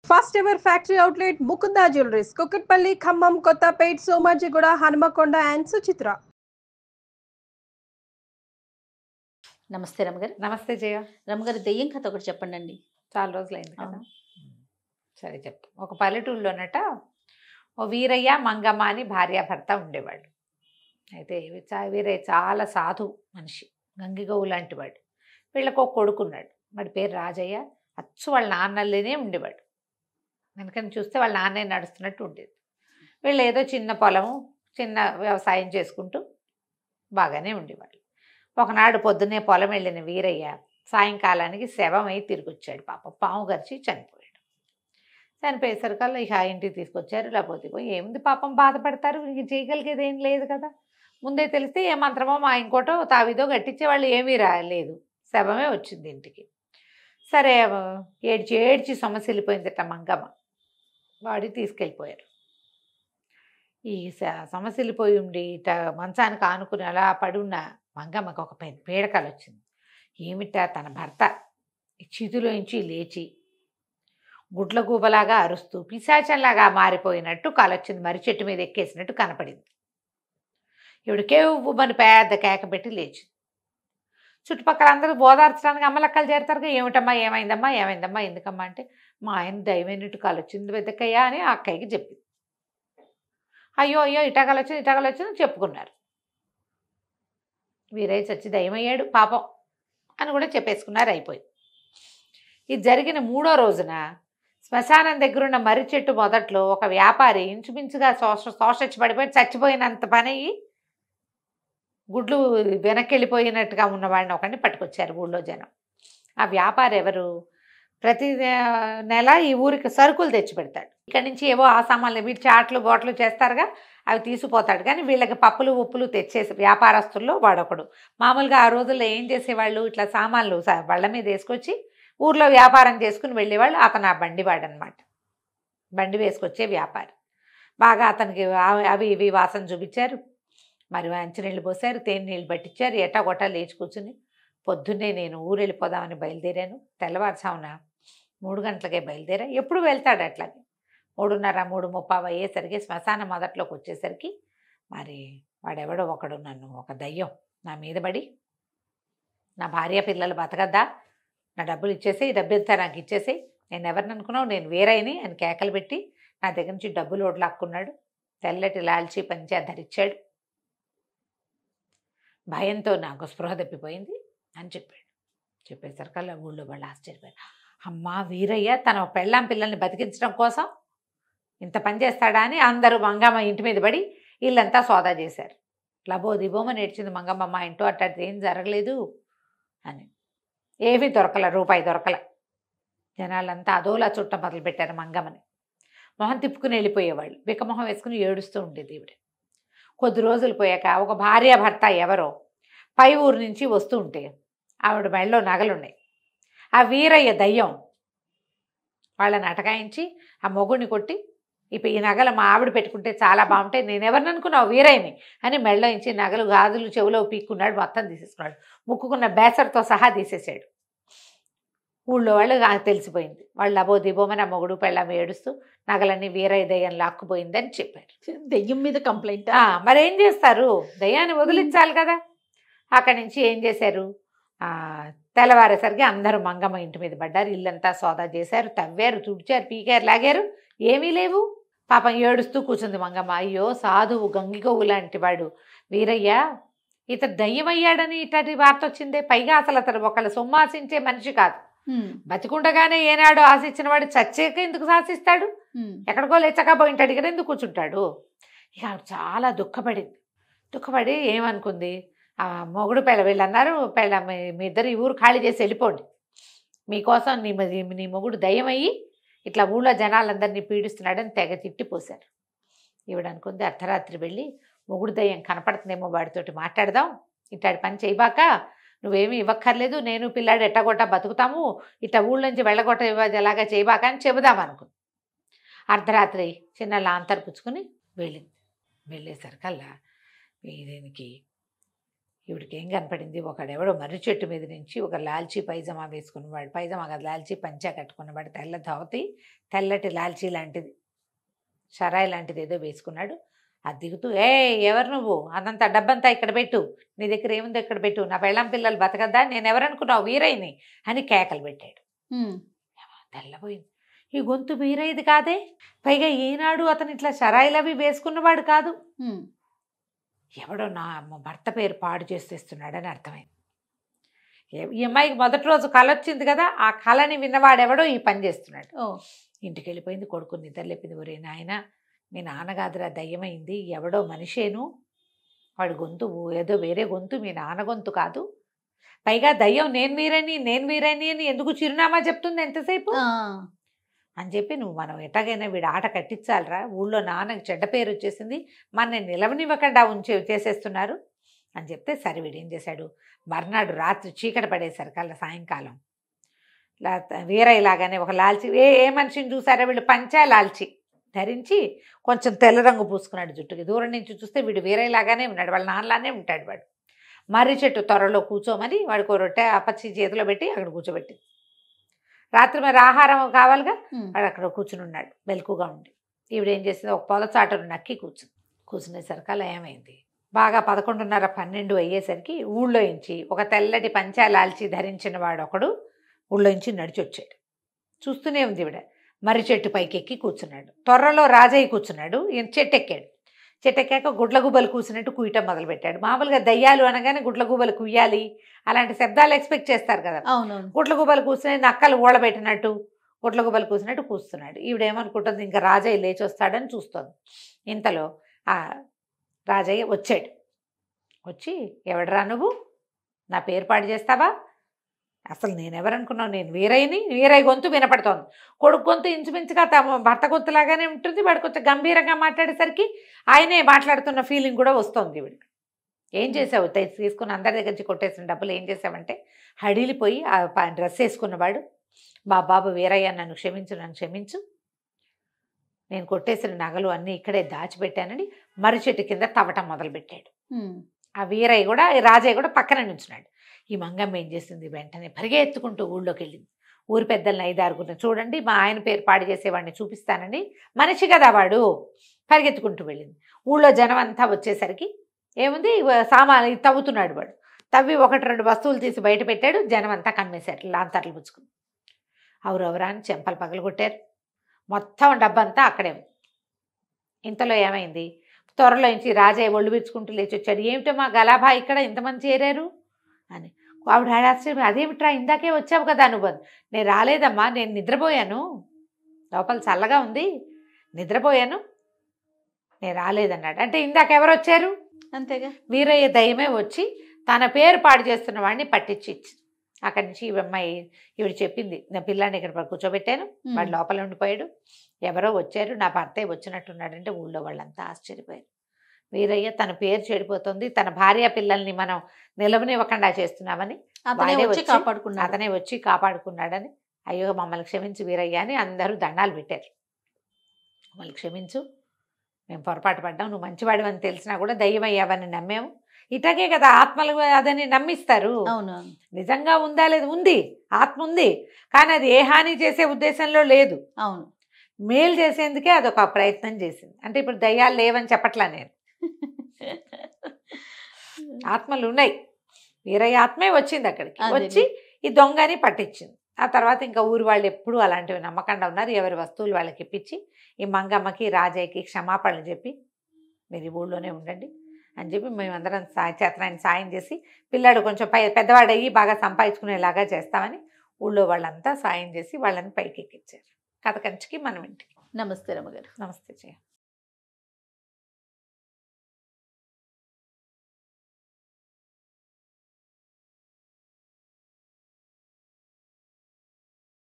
First ever factory outlet Mukunda jewellers Kukatpally Khammam Kothapet Somajiguda Hanamkonda and Suchitra. నమస్తే రమగారు. నమస్తే జయ. రమగారు, దెయ్యం కథ ఒకటి చెప్పండి. చాలా రోజులైంది కదా. అవును. సరే చెప్తా. ఒక పల్లెటూరులోనట ఓ వీరయ్య మంగమ్మ అని భార్యాభర్త ఉండేవాడు. అయితే వీరయ్య చాలా సాధు మనిషి, గంగిగోవు లాంటి వాడు. వీళ్ళకు ఒక కొడుకున్నాడు, వాడి పేరు రాజయ్య. అచ్చు వాళ్ళ నాన్నలేనే ఉండేవాడు. వెనకని చూస్తే వాళ్ళ నాన్నే నడుస్తున్నట్టు ఉండేది. వీళ్ళు ఏదో చిన్న పొలము, చిన్న వ్యవసాయం చేసుకుంటూ బాగానే ఉండేవాళ్ళు. ఒకనాడు పొద్దున్నే పొలం వెళ్ళిన వీరయ్య సాయంకాలానికి శవమై తిరిగి వచ్చాడు. పాప పాము గరిచి చనిపోయాడు. చనిపోయేసరికల్లా ఇక ఇంటికి తీసుకొచ్చారు. లేకపోతే ఏముంది పాపం, బాధపడతారు, ఇంక చేయగలిగేది ఏం లేదు కదా. ముందే తెలిస్తే ఏ మంత్రమో మా ఇంకోటో తావిదో కట్టించే వాళ్ళు ఏమీ రాలేదు, శవమే వచ్చింది ఇంటికి. సరే ఏడ్చి ఏడ్చి సమస్యలిపోయిందట మంగమ్మ. వాడి తీసుకెళ్ళిపోయారు. ఈ సమస్యలిపోయి ఉండి ఇట మంచానికి ఆనుకుని అలా పడున్న మంగమ్మకి ఒక పెద్ద పీడకలు వచ్చింది. ఏమిటా, తన భర్త చితిలోంచి లేచి గుడ్లగూబలాగా అరుస్తూ పిశాచంలాగా మారిపోయినట్టు కలొచ్చింది. మర్రి చెట్టు మీద ఎక్కేసినట్టు కనపడింది. ఇవిడు కేవ్వుమని పెద్ద కేక పెట్టి లేచి చుట్టుపక్కల అందరూ బోధార్చడానికి అమ్మలక్కలు చేరతారుగా, ఏమిటమ్మా ఏమైందమ్మా ఏమైందమ్మా ఎందుకమ్మా అంటే, మా ఆయన దయమైనట్టు కలొచ్చింది పెద్దక్కయ్య అని ఆ అక్కయ్యకి చెప్పింది. అయ్యో అయ్యో ఇటాకలొచ్చింది చెప్పుకున్నారు. వీరయ్య చచ్చి దయమయ్యాడు పాపం అని కూడా చెప్పేసుకున్నారు. అయిపోయి ఇది జరిగిన 3వ రోజున శ్మశానం దగ్గరున్న మర్రి చెట్టు మొదట్లో ఒక వ్యాపారి ఇంచుమించుగా శోషొచ్చి పడిపోయి చచ్చిపోయినంత పని అయ్యి గుడ్లు వెనక్కి వెళ్ళిపోయినట్టుగా ఉన్నవాడిని ఒకరిని పట్టుకొచ్చారు ఊళ్ళో జనం. ఆ వ్యాపారి ఎవరు? ప్రతి నెల ఈ ఊరికి సరుకులు తెచ్చి పెడతాడు. ఇక్కడి నుంచి ఏవో ఆ సామాన్లు, వీటి చాట్లు బోట్లు చేస్తారుగా, అవి తీసుకుపోతాడు. కానీ వీళ్ళకి పప్పులు ఉప్పులు తెచ్చేసి వ్యాపారస్తుల్లో వాడొకడు. మామూలుగా ఆ రోజుల్లో ఏం చేసేవాళ్ళు, ఇట్లా సామాన్లు బళ్ళ మీద వేసుకొచ్చి ఊర్లో వ్యాపారం చేసుకుని వెళ్ళేవాళ్ళు. అతను ఆ బండివాడనమాట, బండి వేసుకొచ్చే వ్యాపారి. బాగా అతనికి అవి ఇవి వాసన చూపించారు. మరి మంచినీళ్ళు పోసారు, తేనె నీళ్ళు పట్టించారు. ఎటాగొట్టా లేచి కూర్చుని పొద్దున్నే నేను ఊరు వెళ్ళిపోదామని బయలుదేరాను. తెల్లవారుజామున 3 గంటలకే బయలుదేరా. ఎప్పుడు వెళ్తాడు అట్లాగే 3:30 3:30 అయ్యేసరికి శ్మశానం మొదట్లోకి వచ్చేసరికి మరి వాడెవడో ఒకడు ఒక దయ్యం నా మీద పడి, నా భార్య పిల్లలు బతకద్దా, నా డబ్బులు ఇచ్చేసి, ఈ డబ్బులతో నాకు ఇచ్చేసి, నేను ఎవరిని అనుకున్నావు, నేను వేరైని అని కేకలు పెట్టి నా దగ్గర నుంచి డబ్బులు ఓడ్లాక్కున్నాడు. తెల్లటి లాల్చీ పంచా ధరించాడు. భయంతో నాకు స్పృహ తప్పిపోయింది అని చెప్పాడు. చెప్పేసరికల్లా ఊళ్ళో వాళ్ళు ఆశ్చర్యపోయారు. అమ్మా, వీరయ్య తన పెళ్ళాం పిల్లల్ని బతికించడం కోసం ఇంత పని చేస్తాడా అని అందరూ మంగమ్మ ఇంటి మీద పడి వీళ్ళంతా సోదా చేశారు. లబో దిబోమని ఏడ్చింది మంగమ్మ. మా ఇంటో అట్టది ఏం జరగలేదు అని. ఏమీ రూపాయి దొరకల. జనాలంతా అదోలా చుట్ట మొదలుపెట్టారు మంగమ్మని. మొహం తిప్పుకుని వెళ్ళిపోయేవాళ్ళు. బిక్కమొహం వేసుకుని ఏడుస్తూ ఉండేది ఈవిడ. కొద్ది రోజులు పోయాక ఒక భార్యాభర్త ఎవరో పై ఊరు నుంచి వస్తూ ఉంటే ఆవిడ మెడలో నగలున్నాయి. ఆ వీరయ్య దయ్యం వాళ్ళని అటకాయించి ఆ మొగుడిని కొట్టి, ఇప్పుడు ఈ నగలు మా ఆవిడ పెట్టుకుంటే చాలా బాగుంటాయి, నేను ఎవరిని అనుకున్నావు వీరయ్యని అని మెడలో ఇంచి నగలు గాజులు చెవులో పీక్కున్నాడు. మొత్తం తీసేసుకున్నాడు. ముక్కుకున్న బేసర్తో సహా తీసేసాడు. ఊళ్ళో వాళ్ళు తెలిసిపోయింది. వాళ్ళు అబో దిబోమని ఆ మొగుడు పెళ్ళాం ఏడుస్తూ నగలన్నీ వీరయ్య దయ్యం లాక్కుపోయిందని చెప్పారు. దెయ్యం మీద కంప్లైంట్. మరేం చేస్తారు, దయ్యాన్ని వదిలించాలి కదా. అక్కడి నుంచి ఏం చేశారు, తెల్లవారేసరికి అందరూ మంగమ్మ ఇంటి మీద పడ్డారు. ఇల్లంతా సోదా చేశారు, తవ్వారు, తుడిచారు, పీకారు, లాగారు. ఏమీ లేవు. పాపం ఏడుస్తూ కూర్చుంది మంగమ్మ. అయ్యో సాధువు గంగిగోవు లాంటి వాడు వీరయ్య ఇతడు దయ్యమయ్యాడని ఇట్లాంటి వార్త వచ్చిందే. పైగా అసలు అతడు ఒకళ్ళు సొమ్మాసించే మనిషి కాదు. బతికుండగానే ఏనాడు ఆశించిన వాడు చచ్చాక ఎందుకు శాసిస్తాడు? ఎక్కడికో లేచక పోయింటాడు, ఇక్కడ ఎందుకు కూర్చుంటాడు? ఇక చాలా దుఃఖపడి ఏమనుకుంది, ఆ మొగుడు వీళ్ళు అన్నారు, మీ ఇద్దరు ఈ ఊరు ఖాళీ చేసి వెళ్ళిపోండి, మీకోసం నీ మొగుడు దయ్యమయ్యి ఇట్లా ఊళ్ళో జనాలందరినీ పీడిస్తున్నాడని తెగ తిట్టిపోశారు. ఈవిడ అనుకుంది, అర్ధరాత్రి వెళ్ళి మొగుడు దయ్యం కనపడుతుందేమో వాడితోటి మాట్లాడదాం, ఇట్లాంటి పని చేయబాక, నువ్వేమీ ఇవ్వక్కర్లేదు, నేను పిల్లాడు ఎట్టగొట్టా బతుకుతాము, ఇట్లా ఊళ్ళోంచి వెళ్ళగొట్ట ఎలాగా చేయబాక అని చెబుదామనుకుంది. అర్ధరాత్రి చిన్న లాంతర్ పుచ్చుకుని వెళ్ళింది. వెళ్ళేసరికల్లా దీనికి ఈవిడికి ఏం కనపడింది, ఒకడెవడో మర్రి చెట్టు మీద నుంచి ఒక లాల్చీ పైజమా వేసుకున్నవాడు, పైజమా కాదు లాల్చీ పంచా కట్టుకున్నవాడు, తెల్ల ధోతి తెల్లటి లాల్చీ లాంటిది షరాయి లాంటిది ఏదో వేసుకున్నాడు. అది దిగుతూ, ఎవరు నువ్వు, అదంతా డబ్బంతా ఇక్కడ పెట్టు, నీ దగ్గర ఏముందో ఇక్కడ పెట్టు, నా పెళ్ళాం పిల్లలు బతకద్దా, నేను ఎవరనుకున్నావు, వీరయ్యని అని కేకలు పెట్టాడు. తెల్లబోయింది. ఈ గొంతు వీరయ్యది కాదే, పైగా ఈనాడు అతను ఇట్లా షరాయిలవి వేసుకున్నవాడు కాదు, ఎవడో నా భర్త పేరు పాడు చేసేస్తున్నాడని అర్థమైంది. ఈ అమ్మాయికి మొదటి రోజు కళ వచ్చింది కదా, ఆ కళని విన్నవాడెవడో ఈ పని చేస్తున్నాడు. ఇంటికి వెళ్ళిపోయింది, కొడుకుని నిద్ర లేపింది. ఒరే నాయన, మీ నాన్నగాదురా దయ్యమైంది, ఎవడో మనిషేను, వాడి గొంతు ఏదో వేరే గొంతు, మీ నాన్న గొంతు కాదు, పైగా దయ్యం నేను వీరని అని ఎందుకు చిరునామా చెప్తుంది ఎంతసేపు అని చెప్పి, నువ్వు మనం ఎట్లాగైనా వీడు ఆట కట్టించాలరా, ఊళ్ళో నాన్నకి చెడ్డ పేరు వచ్చేసింది, మన నిలవనివ్వకుండా చేసేస్తున్నారు అని చెప్తే, సరే వీడు ఏం చేశాడు, మర్నాడు రాత్రి చీకటి పడేసరికల్లా సాయంకాలం వీరయ్యలాగానే ఒక లాల్చి, ఏ మనిషిని చూసారా వీళ్ళు, పంచా లాల్చి ధరించి కొంచెం తెల్ల రంగు పూసుకున్నాడు జుట్టుకి. దూరం నుంచి చూస్తే వీడు వీరయ్యలాగానే ఉన్నాడు, వాళ్ళ నాన్నలానే ఉంటాడు. వాడు మర్రి చెట్టు త్వరలో కూర్చోమని వాడికి రొట్టె అపచ్చి చేతిలో పెట్టి అక్కడ కూర్చోబెట్టి, రాత్రి మరి ఆహారం కావాలిగా, వాడు అక్కడ కూర్చుని ఉన్నాడు మెలకుగా ఉండి. ఈవిడేం చేసింది, ఒక పొదచాటను నక్కి కూర్చునేసరికల్లా ఏమైంది, బాగా 11:30 12 అయ్యేసరికి ఊళ్ళో నుంచి ఒక తెల్లటి పంచా లాల్చి ధరించిన వాడు ఒకడు ఊళ్ళో నుంచి నడిచి వచ్చాడు. చూస్తూనే ఉంది ఈవిడ. మర్రి చెట్టు పైకి ఎక్కి కూర్చున్నాడు. త్వరలో రాజయ్య కూర్చున్నాడు, ఈయన చెట్టు ఎక్కాడు. చెట్టు ఎక్కాక గుడ్లగూబలు కూసినట్టు కుయ్యటం మొదలుపెట్టాడు. మామూలుగా దయ్యాలు అనగానే గుడ్లగూబలు కుయ్యాలి అలాంటి శబ్దాలు ఎక్స్పెక్ట్ చేస్తారు కదా. గుడ్లగూబలు కూర్చుని నక్కలు ఊడబెట్టినట్టు గుడ్లగూబలు కూసినట్టు కూస్తున్నాడు. ఈవిడేమనుకుంటుంది, ఇంకా రాజయ్య లేచి వస్తాడని చూస్తుంది. ఇంతలో ఆ రాజయ్య వచ్చాడు. వచ్చి, ఎవడరా నువ్వు, నా పేరు పాడు చేస్తావా, అసలు నేనెవరనుకున్నావు, నేను వీరయ్య గొంతు వినపడుతోంది. కొడుకు గొంతు ఇంచుమించుగా తమ భర్త గొంతులాగానే ఉంటుంది, వాడు కొంచెం గంభీరంగా మాట్లాడేసరికి ఆయనే మాట్లాడుతున్న ఫీలింగ్ కూడా వస్తుంది వీడికి. ఏం చేసావు, తీసుకుని అందరి దగ్గర నుంచి కొట్టేసిన డబ్బులు ఏం చేసావంటే, హడిలిపోయి ఆ డ్రెస్ వేసుకున్నవాడు, బాబు వీరయ్య నన్ను క్షమించు, నేను కొట్టేసిన నగలు అన్నీ ఇక్కడే దాచిపెట్టానని మర్రి చెట్టు కింద తవ్వటం మొదలుపెట్టాడు. ఆ వీరయ్య కూడా రాజయ్య కూడా పక్కన నుంచున్నాడు. ఈ మంగమ్మ ఏం చేసింది, వెంటనే పరిగెత్తుకుంటూ ఊళ్ళోకి వెళ్ళింది. ఊరి పెద్దల్ని 5-6 చూడండి, మా ఆయన పేరు పాడు చేసేవాడిని చూపిస్తానని, మనిషి కదా వాడు, పరిగెత్తుకుంటూ వెళ్ళింది. ఊళ్ళో జనం అంతా వచ్చేసరికి ఏముంది, సామాన్లు తవ్వుతున్నాడు వాడు. తవ్వి 1-2 వస్తువులు తీసి బయట పెట్టాడు. జనం అంతా కమ్మేశారు, లాంతర్లు పుచ్చుకుని. అవరవరా అని చెంపలు పగలగొట్టారు. మొత్తం డబ్బంతా అక్కడే ఉంది. ఇంతలో ఏమైంది, త్వరలో నుంచి రాజయ్య ఒళ్ళు విరుచుకుంటూ లేచి వచ్చాడు. ఏమిటో మా గలాభా ఇక్కడ ఇంతమంది చేరారు అని. ఆవిడ ఆశ్చర్యం, అదేమిట్రా ఇందాకే వచ్చావు కదా నువ్వు. నేను రాలేదమ్మా, నేను నిద్రపోయాను, లోపల చల్లగా ఉంది, నిద్రపోయాను, నేను రాలేదన్నాడు. అంటే ఇందాక ఎవరు వచ్చారు, అంతేగా, వీరయ్య దయ్యమే వచ్చి తన పేరు పాడు చేస్తున్న వాడిని పట్టించి ఇచ్చింది. అక్కడి నుంచి ఈ అమ్మాయి ఈవిడ చెప్పింది, నా పిల్లాన్ని ఇక్కడ కూర్చోబెట్టాను, వాడు లోపల ఉండిపోయాడు, ఎవరో వచ్చారు, నా భర్తే వచ్చినట్టున్నాడంటే ఊళ్ళో వాళ్ళంతా ఆశ్చర్యపోయారు. వీరయ్య తన పేరు చెడిపోతుంది, తన భార్య పిల్లల్ని మనం నిలవనివ్వకుండా చేస్తున్నామని అతనే వచ్చి కాపాడుకున్నాడని, అయ్యో మమ్మల్ని క్షమించు వీరయ్య అని అందరూ దండాలు పెట్టారు. మమ్మల్ని క్షమించు, మేము పొరపాటు పడ్డాం, నువ్వు మంచివాడు అని తెలిసినా కూడా దయ్యమయ్యావని నమ్మాము. ఇటకే కదా ఆత్మలు అదని నమ్మిస్తారు. అవును, నిజంగా ఉందా లేదు, ఉంది, ఆత్మ ఉంది, కానీ అది ఏ హాని చేసే ఉద్దేశంలో లేదు. అవును, మేలు చేసేందుకే అదొక ప్రయత్నం చేసింది. అంటే ఇప్పుడు దయ్యాలు లేవని చెప్పట్లా నేను, ఆత్మలు ఉన్నాయి. వీరయ్య ఆత్మే వచ్చింది అక్కడికి, వచ్చి ఈ దొంగని పట్టించింది. ఆ తర్వాత ఇంకా ఊరు వాళ్ళు ఎప్పుడూ అలాంటివి నమ్మకంగా ఉన్నారు. ఎవరి వస్తువులు వాళ్ళకి ఇప్పించి ఈ మంగమ్మకి రాజయ్యకి క్షమాపణలు చెప్పి, మీరు ఈ ఊళ్ళోనే ఉండండి అని చెప్పి మేమందరం చేతనాన్ని సాయం చేసి, పిల్లాడు కొంచెం పెద్దవాడయ్యి బాగా సంపాదించుకునేలాగా చేస్తామని ఊళ్ళో వాళ్ళంతా సాయం చేసి వాళ్ళని పైకి ఎక్కించారు. కథ కంచికి మనం ఇంటికి. నమస్తే రమ్మగారు. నమస్తే జయ.